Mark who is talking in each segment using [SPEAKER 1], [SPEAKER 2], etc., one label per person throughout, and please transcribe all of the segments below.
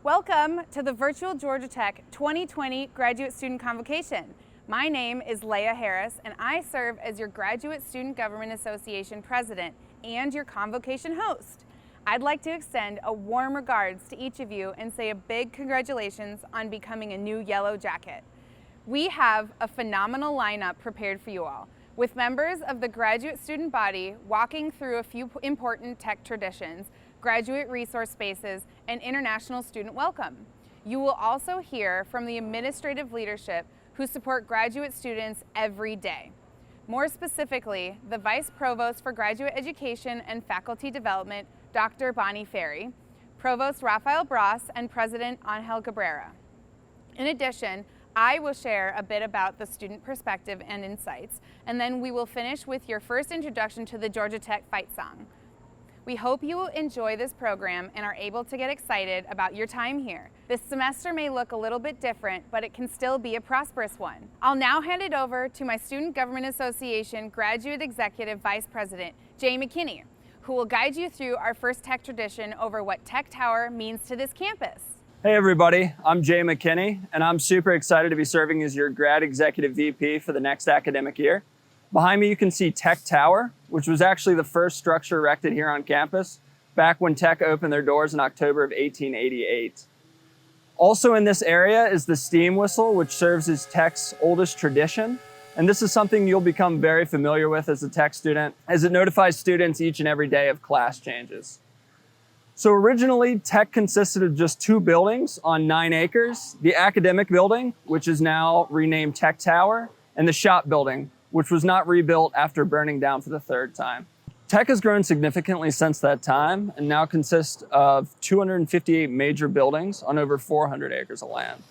[SPEAKER 1] Welcome to the virtual Georgia Tech 2020 Graduate Student Convocation. My name is Leah Harris, and I serve as your Graduate Student Government Association President and your Convocation host. I'd like to extend a warm regards to each of you and say a big congratulations on becoming a new Yellow Jacket. We have a phenomenal lineup prepared for you all, with members of the graduate student body walking through a few important tech traditions, graduate resource spaces, and international student welcome. You will also hear from the administrative leadership who support graduate students every day. More specifically, the Vice Provost for Graduate Education and Faculty Development, Dr. Bonnie Ferry, Provost Rafael Bras, and President Angel Cabrera. In addition, I will share a bit about the student perspective and insights, and then we will finish with your first introduction to the Georgia Tech fight song. We hope you will enjoy this program and are able to get excited about your time here. This semester may look a little bit different, but it can still be a prosperous one. I'll now hand it over to my Student Government Association Graduate Executive Vice President, Jay McKinney, who will guide you through our first tech tradition over what Tech Tower means to this campus.
[SPEAKER 2] Hey everybody, I'm Jay McKinney, and I'm super excited to be serving as your Grad Executive VP for the next academic year. Behind me you can see Tech Tower, which was actually the first structure erected here on campus back when Tech opened their doors in October of 1888. Also in this area is the steam whistle, which serves as Tech's oldest tradition. And this is something you'll become very familiar with as a Tech student, as it notifies students each and every day of class changes. So originally, Tech consisted of just two buildings on 9 acres, the academic building, which is now renamed Tech Tower, and the shop building, which was not rebuilt after burning down for the 3rd time. Tech has grown significantly since that time and now consists of 258 major buildings on over 400 acres of land.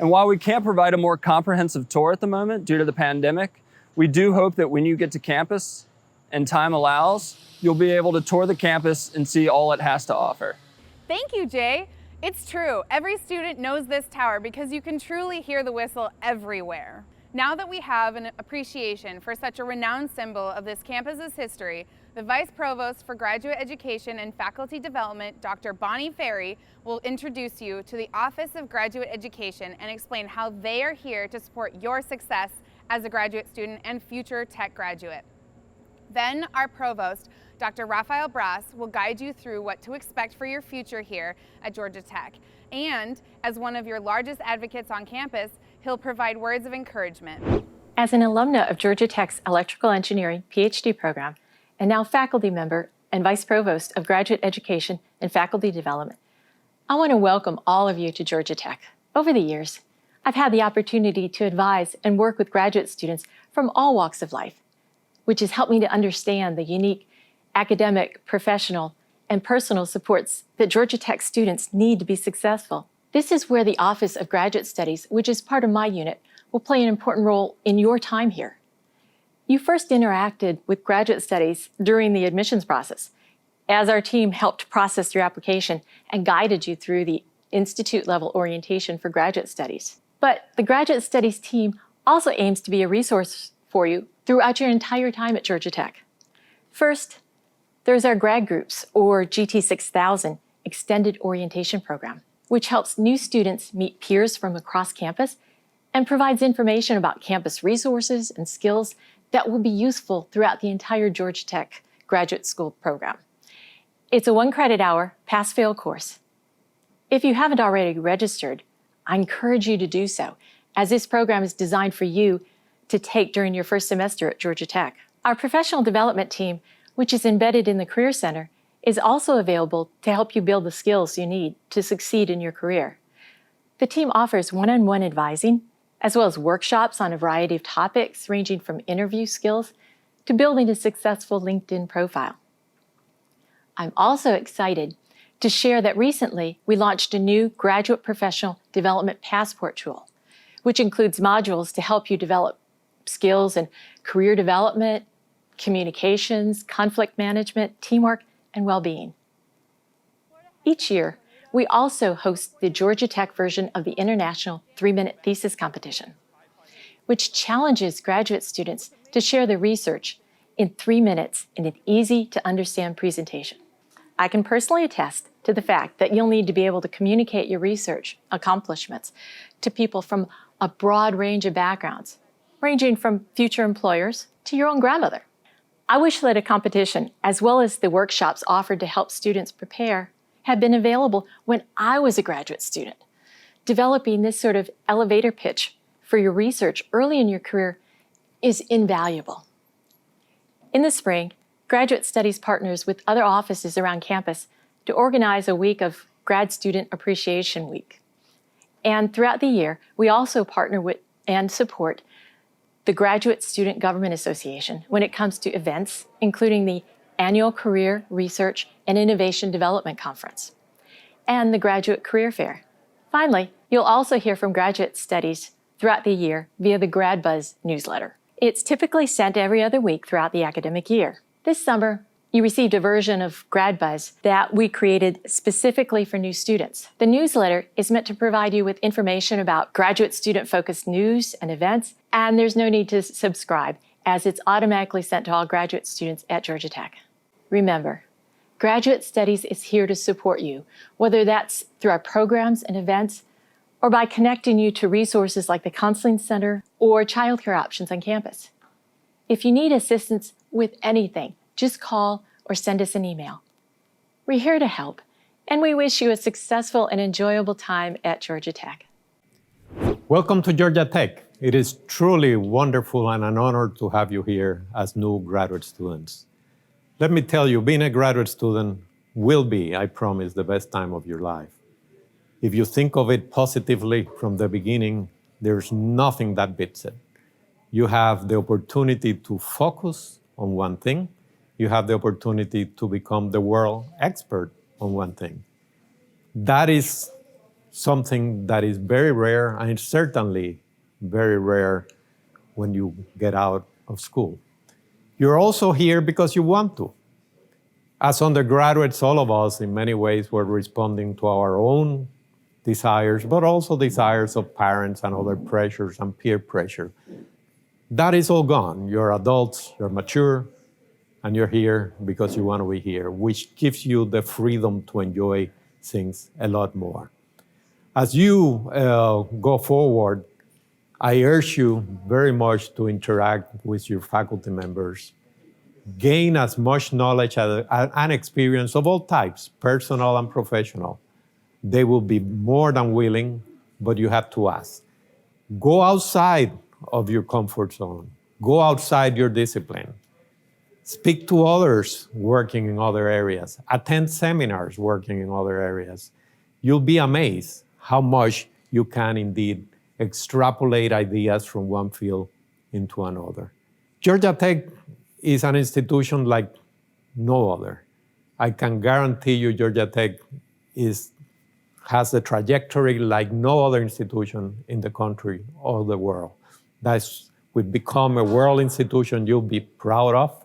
[SPEAKER 2] And while we can't provide a more comprehensive tour at the moment due to the pandemic, we do hope that when you get to campus and time allows, you'll be able to tour the campus and see all it has to offer.
[SPEAKER 1] Thank you, Jay. It's true, every student knows this tower because you can truly hear the whistle everywhere. Now that we have an appreciation for such a renowned symbol of this campus's history, the Vice Provost for Graduate Education and Faculty Development, Dr. Bonnie Ferry, will introduce you to the Office of Graduate Education and explain how they are here to support your success as a graduate student and future Tech graduate. Then our Provost, Dr. Rafael Bras, will guide you through what to expect for your future here at Georgia Tech. And as one of your largest advocates on campus, he'll provide words of encouragement.
[SPEAKER 3] As an alumna of Georgia Tech's Electrical Engineering PhD program, and now faculty member and Vice Provost of Graduate Education and Faculty Development, I want to welcome all of you to Georgia Tech. Over the years, I've had the opportunity to advise and work with graduate students from all walks of life, which has helped me to understand the unique academic, professional, and personal supports that Georgia Tech students need to be successful. This is where the Office of Graduate Studies, which is part of my unit, will play an important role in your time here. You first interacted with graduate studies during the admissions process, as our team helped process your application and guided you through the institute-level orientation for graduate studies. But the Graduate Studies team also aims to be a resource for you throughout your entire time at Georgia Tech. First, there's our grad groups, or GT6000 Extended Orientation Program, which helps new students meet peers from across campus and provides information about campus resources and skills that will be useful throughout the entire Georgia Tech graduate school program. It's a 1-credit-hour pass-fail course. If you haven't already registered, I encourage you to do so, as this program is designed for you to take during your first semester at Georgia Tech. Our professional development team, which is embedded in the Career Center, is also available to help you build the skills you need to succeed in your career. The team offers one-on-one advising, as well as workshops on a variety of topics ranging from interview skills to building a successful LinkedIn profile. I'm also excited to share that recently we launched a new Graduate Professional Development Passport tool, which includes modules to help you develop skills in career development, communications, conflict management, teamwork, and well-being. Each year, we also host the Georgia Tech version of the International 3-Minute Thesis Competition, which challenges graduate students to share their research in 3 minutes in an easy-to-understand presentation. I can personally attest to the fact that you'll need to be able to communicate your research accomplishments to people from a broad range of backgrounds, ranging from future employers to your own grandmother. I wish that a competition, as well as the workshops offered to help students prepare, had been available when I was a graduate student. Developing this sort of elevator pitch for your research early in your career is invaluable. In the spring, Graduate Studies partners with other offices around campus to organize a week of Grad Student Appreciation Week. And throughout the year, we also partner with and support the Graduate Student Government Association when it comes to events, including the annual Career, Research, and Innovation Development Conference, and the Graduate Career Fair. Finally, you'll also hear from Graduate Studies throughout the year via the GradBuzz newsletter. It's typically sent every other week throughout the academic year. This summer, you received a version of GradBuzz that we created specifically for new students. The newsletter is meant to provide you with information about graduate student-focused news and events, and there's no need to subscribe, as it's automatically sent to all graduate students at Georgia Tech. Remember, Graduate Studies is here to support you, whether that's through our programs and events, or by connecting you to resources like the Counseling Center or childcare options on campus. If you need assistance with anything, just call or send us an email. We're here to help, and we wish you a successful and enjoyable time at Georgia Tech.
[SPEAKER 4] Welcome to Georgia Tech. It is truly wonderful and an honor to have you here as new graduate students. Let me tell you, being a graduate student will be, I promise, the best time of your life. If you think of it positively from the beginning, there's nothing that beats it. You have the opportunity to focus on one thing. You have the opportunity to become the world expert on one thing. That is something that is very rare, and it's certainly very rare when you get out of school. You're also here because you want to. As undergraduates, all of us, in many ways, were responding to our own desires, but also desires of parents and other pressures and peer pressure. That is all gone. You're adults, you're mature, and you're here because you want to be here, which gives you the freedom to enjoy things a lot more. As you go forward, I urge you very much to interact with your faculty members, gain as much knowledge and experience of all types, personal and professional. They will be more than willing, but you have to ask. Go outside of your comfort zone. Go outside your discipline. Speak to others working in other areas. Attend seminars working in other areas. You'll be amazed how much you can indeed extrapolate ideas from one field into another. Georgia Tech is an institution like no other. I can guarantee you Georgia Tech has a trajectory like no other institution in the country or the world. We've become a world institution you'll be proud of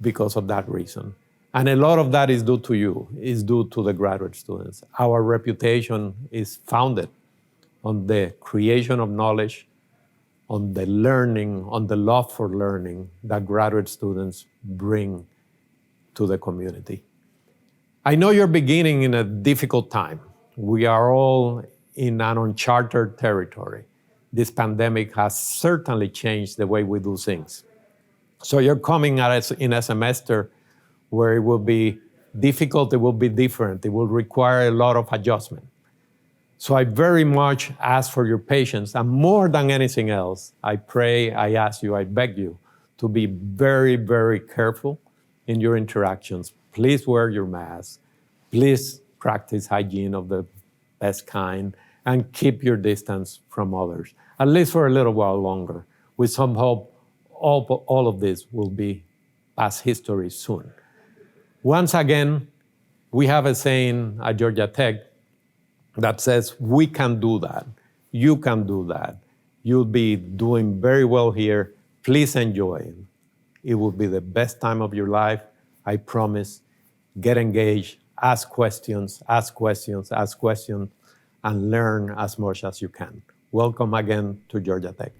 [SPEAKER 4] because of that reason. And a lot of that is due to you, is due to the graduate students. Our reputation is founded on the creation of knowledge, on the learning, on the love for learning that graduate students bring to the community. I know you're beginning in a difficult time. We are all in an uncharted territory. This pandemic has certainly changed the way we do things. So you're coming at it in a semester where it will be difficult, it will be different, it will require a lot of adjustment. So I very much ask for your patience, and more than anything else, I pray, I ask you, I beg you to be very, very careful in your interactions. Please wear your mask. Please practice hygiene of the best kind and keep your distance from others, at least for a little while longer. With some hope, all of this will be past history soon. Once again, we have a saying at Georgia Tech that says, we can do that. You can do that. You'll be doing very well here. Please enjoy it. It will be the best time of your life, I promise. Get engaged, ask questions, and learn as much as you can. Welcome again to Georgia Tech.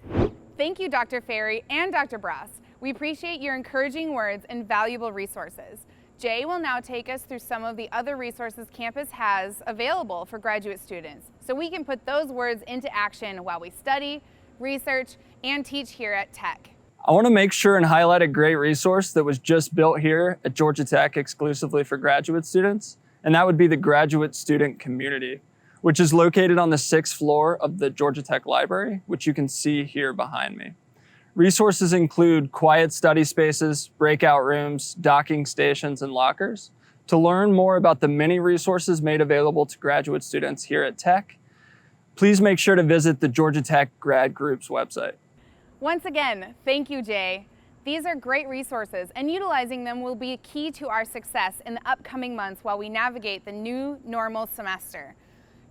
[SPEAKER 1] Thank you, Dr. Ferry and Dr. Bross. We appreciate your encouraging words and valuable resources. Jay will now take us through some of the other resources campus has available for graduate students, so we can put those words into action while we study, research, and teach here at Tech.
[SPEAKER 2] I want to make sure and highlight a great resource that was just built here at Georgia Tech exclusively for graduate students, and that would be the Graduate Student Community, which is located on the 6th floor of the Georgia Tech Library, which you can see here behind me. Resources include quiet study spaces, breakout rooms, docking stations, and lockers. To learn more about the many resources made available to graduate students here at Tech, please make sure to visit the Georgia Tech Grad Group's website.
[SPEAKER 1] Once again, thank you, Jay. These are great resources, and utilizing them will be key to our success in the upcoming months while we navigate the new normal semester.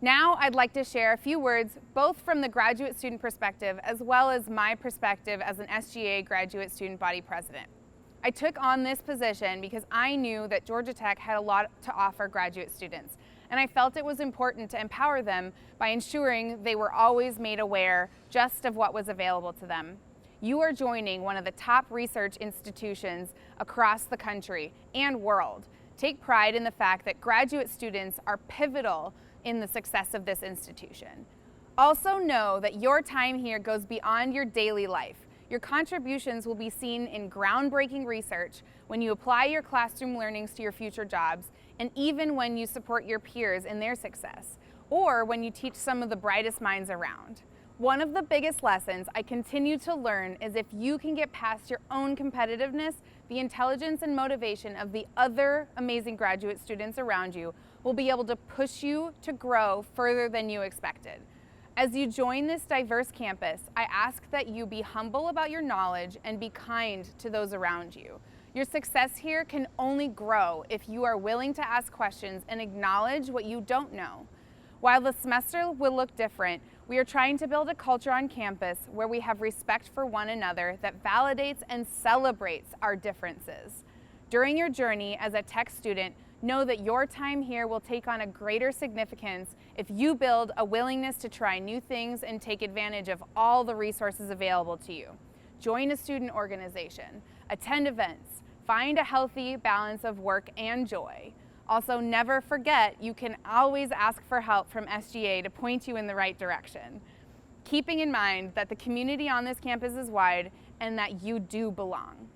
[SPEAKER 1] Now, I'd like to share a few words, both from the graduate student perspective as well as my perspective as an SGA graduate student body president. I took on this position because I knew that Georgia Tech had a lot to offer graduate students, and I felt it was important to empower them by ensuring they were always made aware just of what was available to them. You are joining one of the top research institutions across the country and world. Take pride in the fact that graduate students are pivotal in the success of this institution. Also know that your time here goes beyond your daily life. Your contributions will be seen in groundbreaking research when you apply your classroom learnings to your future jobs, and even when you support your peers in their success, or when you teach some of the brightest minds around. One of the biggest lessons I continue to learn is if you can get past your own competitiveness, the intelligence and motivation of the other amazing graduate students around you will be able to push you to grow further than you expected. As you join this diverse campus, I ask that you be humble about your knowledge and be kind to those around you. Your success here can only grow if you are willing to ask questions and acknowledge what you don't know. While the semester will look different, we are trying to build a culture on campus where we have respect for one another that validates and celebrates our differences. During your journey as a Tech student, know that your time here will take on a greater significance if you build a willingness to try new things and take advantage of all the resources available to you. Join a student organization, attend events, find a healthy balance of work and joy. Also, never forget you can always ask for help from SGA to point you in the right direction. Keeping in mind that the community on this campus is wide and that you do belong.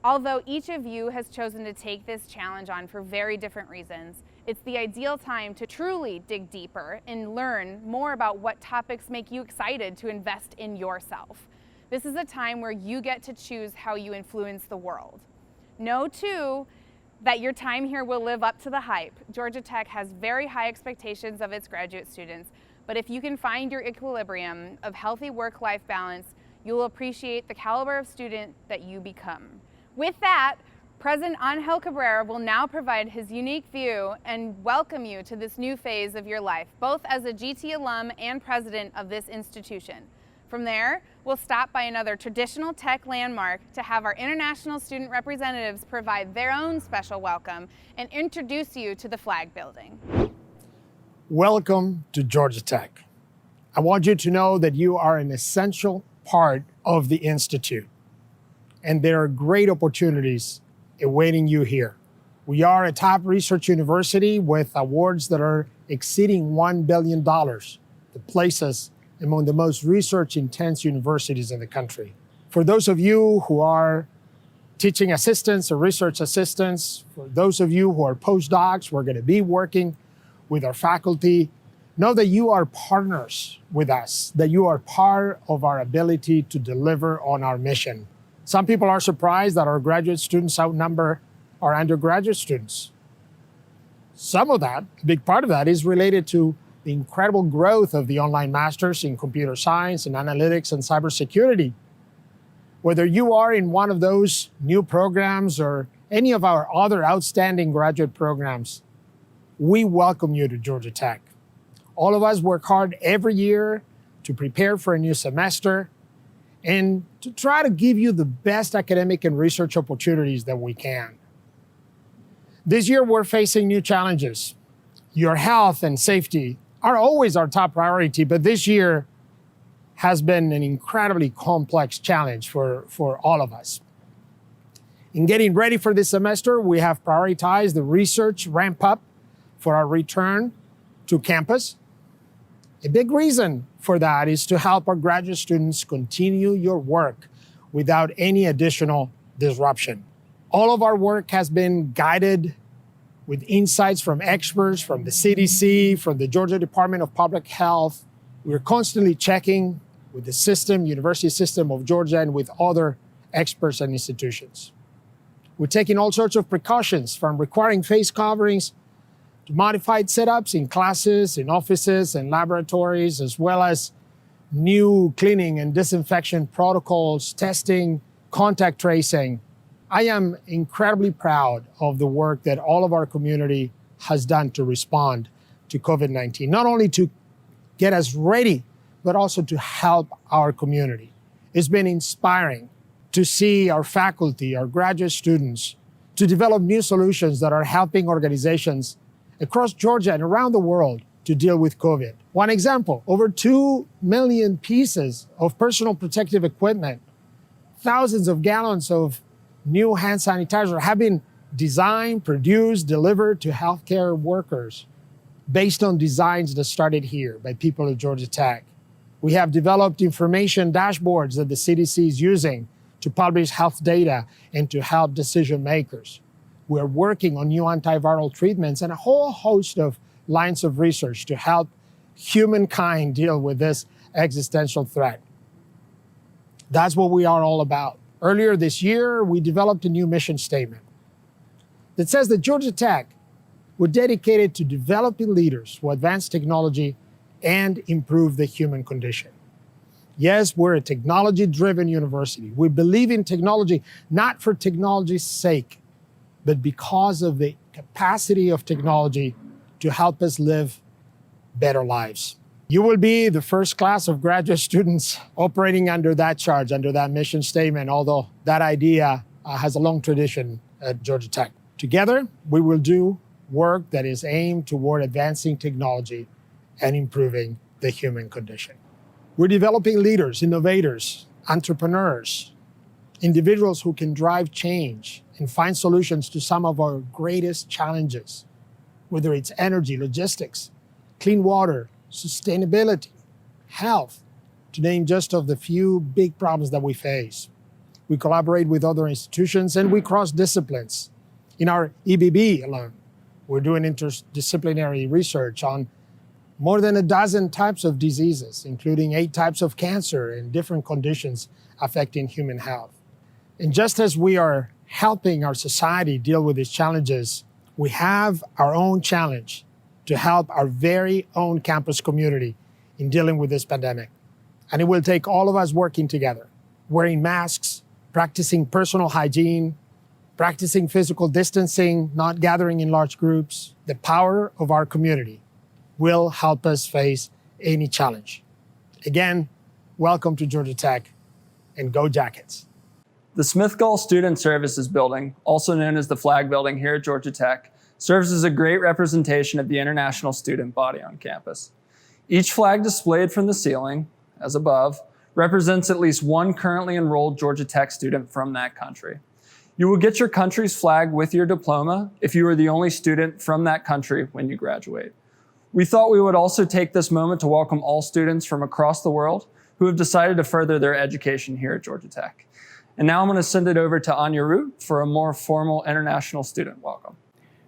[SPEAKER 1] Although each of you has chosen to take this challenge on for very different reasons, it's the ideal time to truly dig deeper and learn more about what topics make you excited to invest in yourself. This is a time where you get to choose how you influence the world. Know, too, that your time here will live up to the hype. Georgia Tech has very high expectations of its graduate students, but if you can find your equilibrium of healthy work-life balance, you'll appreciate the caliber of student that you become. With that, President Angel Cabrera will now provide his unique view and welcome you to this new phase of your life, both as a GT alum and president of this institution. From there, we'll stop by another traditional Tech landmark to have our international student representatives provide their own special welcome and introduce you to the flag building.
[SPEAKER 5] Welcome to Georgia Tech. I want you to know that you are an essential part of the Institute, and there are great opportunities awaiting you here. We are a top research university with awards that are exceeding $1 billion that place us among the most research-intense universities in the country. For those of you who are teaching assistants or research assistants, for those of you who are postdocs, we're going to be working with our faculty Know that you are partners with us, that you are part of our ability to deliver on our mission. Some people are surprised that our graduate students outnumber our undergraduate students. Some of that, a big part of that, is related to the incredible growth of the online masters in computer science and analytics and cybersecurity. Whether you are in one of those new programs or any of our other outstanding graduate programs, we welcome you to Georgia Tech. All of us work hard every year to prepare for a new semester and to try to give you the best academic and research opportunities that we can. This year, we're facing new challenges. Your health and safety are always our top priority, but this year has been an incredibly complex challenge for all of us. In getting ready for this semester, we have prioritized the research ramp up for our return to campus. A big reason for that is to help our graduate students continue your work without any additional disruption. All of our work has been guided with insights from experts, from the CDC, from the Georgia Department of Public Health. We're constantly checking with the system, University System of Georgia, and with other experts and institutions. We're taking all sorts of precautions, from requiring face coverings to modified setups in classes, in offices, and laboratories, as well as new cleaning and disinfection protocols, testing, contact tracing. I am incredibly proud of the work that all of our community has done to respond to COVID-19, not only to get us ready, but also to help our community. It's been inspiring to see our faculty, our graduate students, to develop new solutions that are helping organizations across Georgia and around the world to deal with COVID. One example, over 2 million pieces of personal protective equipment, thousands of gallons of new hand sanitizer have been designed, produced, delivered to healthcare workers based on designs that started here by people at Georgia Tech. We have developed information dashboards that the CDC is using to publish health data and to help decision makers. We're working on new antiviral treatments and a whole host of lines of research to help humankind deal with this existential threat. That's what we are all about. Earlier this year, we developed a new mission statement that says that Georgia Tech, we're dedicated to developing leaders who advance technology and improve the human condition. Yes, we're a technology-driven university. We believe in technology, not for technology's sake, but because of the capacity of technology to help us live better lives. You will be the first class of graduate students operating under that charge, under that mission statement, although that idea has a long tradition at Georgia Tech. Together, we will do work that is aimed toward advancing technology and improving the human condition. We're developing leaders, innovators, entrepreneurs, individuals who can drive change and find solutions to some of our greatest challenges, whether it's energy, logistics, clean water, sustainability, health, to name just of the few big problems that we face. We collaborate with other institutions and we cross disciplines. In our EBB alone, we're doing interdisciplinary research on more than a dozen types of diseases, including 8 types of cancer and different conditions affecting human health. And just as we are helping our society deal with these challenges, we have our own challenge to help our very own campus community in dealing with this pandemic. And it will take all of us working together, wearing masks, practicing personal hygiene, practicing physical distancing, not gathering in large groups. The power of our community will help us face any challenge. Again, welcome to Georgia Tech, and go Jackets.
[SPEAKER 2] The Smith Gall Student Services Building, also known as the Flag Building here at Georgia Tech, serves as a great representation of the international student body on campus. Each flag displayed from the ceiling, as above, represents at least one currently enrolled Georgia Tech student from that country. You will get your country's flag with your diploma if you are the only student from that country when you graduate. We thought we would also take this moment to welcome all students from across the world who have decided to further their education here at Georgia Tech. And now I'm going to send it over to Anya Root for a more formal international student welcome.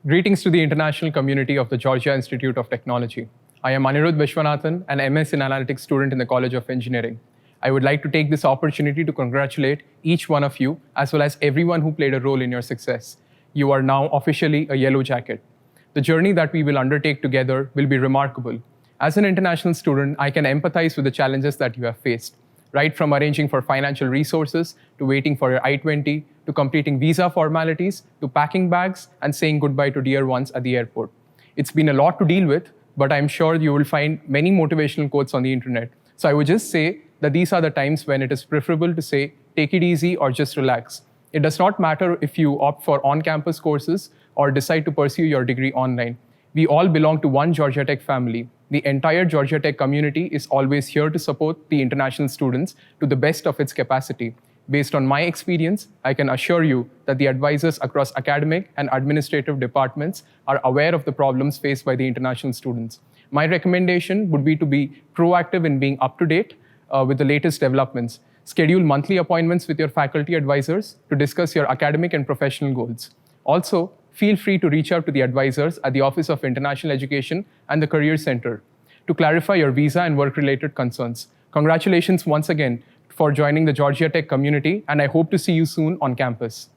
[SPEAKER 6] Greetings to the international community of the Georgia Institute of Technology. I am Anirudh Vishwanathan, an MS in Analytics student in the College of Engineering. I would like to take this opportunity to congratulate each one of you, as well as everyone who played a role in your success. You are now officially a Yellow Jacket. The journey that we will undertake together will be remarkable. As an international student, I can empathize with the challenges that you have faced, right from arranging for financial resources, to waiting for your I-20, to completing visa formalities, to packing bags and saying goodbye to dear ones at the airport. It's been a lot to deal with, but I'm sure you will find many motivational quotes on the internet. So I would just say that these are the times when it is preferable to say, take it easy or just relax. It does not matter if you opt for on-campus courses or decide to pursue your degree online. We all belong to one Georgia Tech family. The entire Georgia Tech community is always here to support the international students to the best of its capacity. Based on my experience, I can assure you that the advisors across academic and administrative departments are aware of the problems faced by the international students. My recommendation would be to be proactive in being up to date with the latest developments. Schedule monthly appointments with your faculty advisors to discuss your academic and professional goals. Also, feel free to reach out to the advisors at the Office of International Education and the Career Center to clarify your visa and work-related concerns. Congratulations once again for joining the Georgia Tech community, and I hope to see you soon on campus.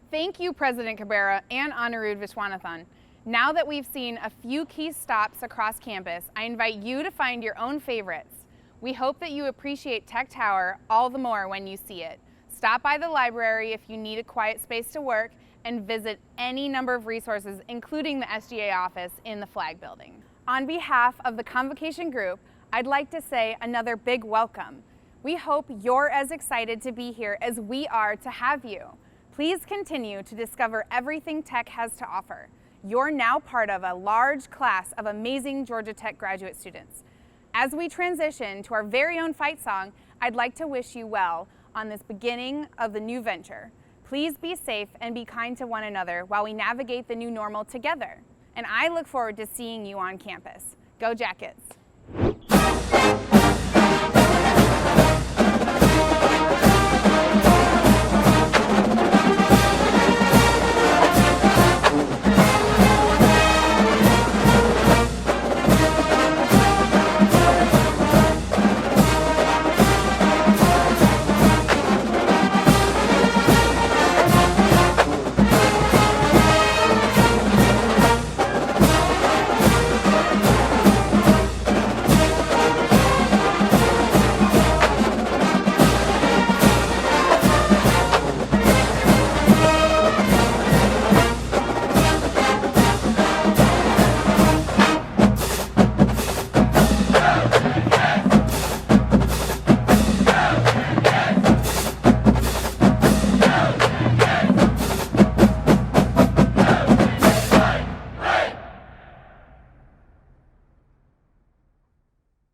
[SPEAKER 1] Thank you, President Cabrera and Anirudh Vishwanathan. Now that we've seen a few key stops across campus, I invite you to find your own favorites. We hope that you appreciate Tech Tower all the more when you see it. Stop by the library if you need a quiet space to work, and visit any number of resources, including the SGA office in the Flag Building. On behalf of the Convocation Group, I'd like to say another big welcome. We hope you're as excited to be here as we are to have you. Please continue to discover everything Tech has to offer. You're now part of a large class of amazing Georgia Tech graduate students. As we transition to our very own fight song, I'd like to wish you well on this beginning of the new venture. Please be safe and be kind to one another while we navigate the new normal together. And I look forward to seeing you on campus. Go Jackets!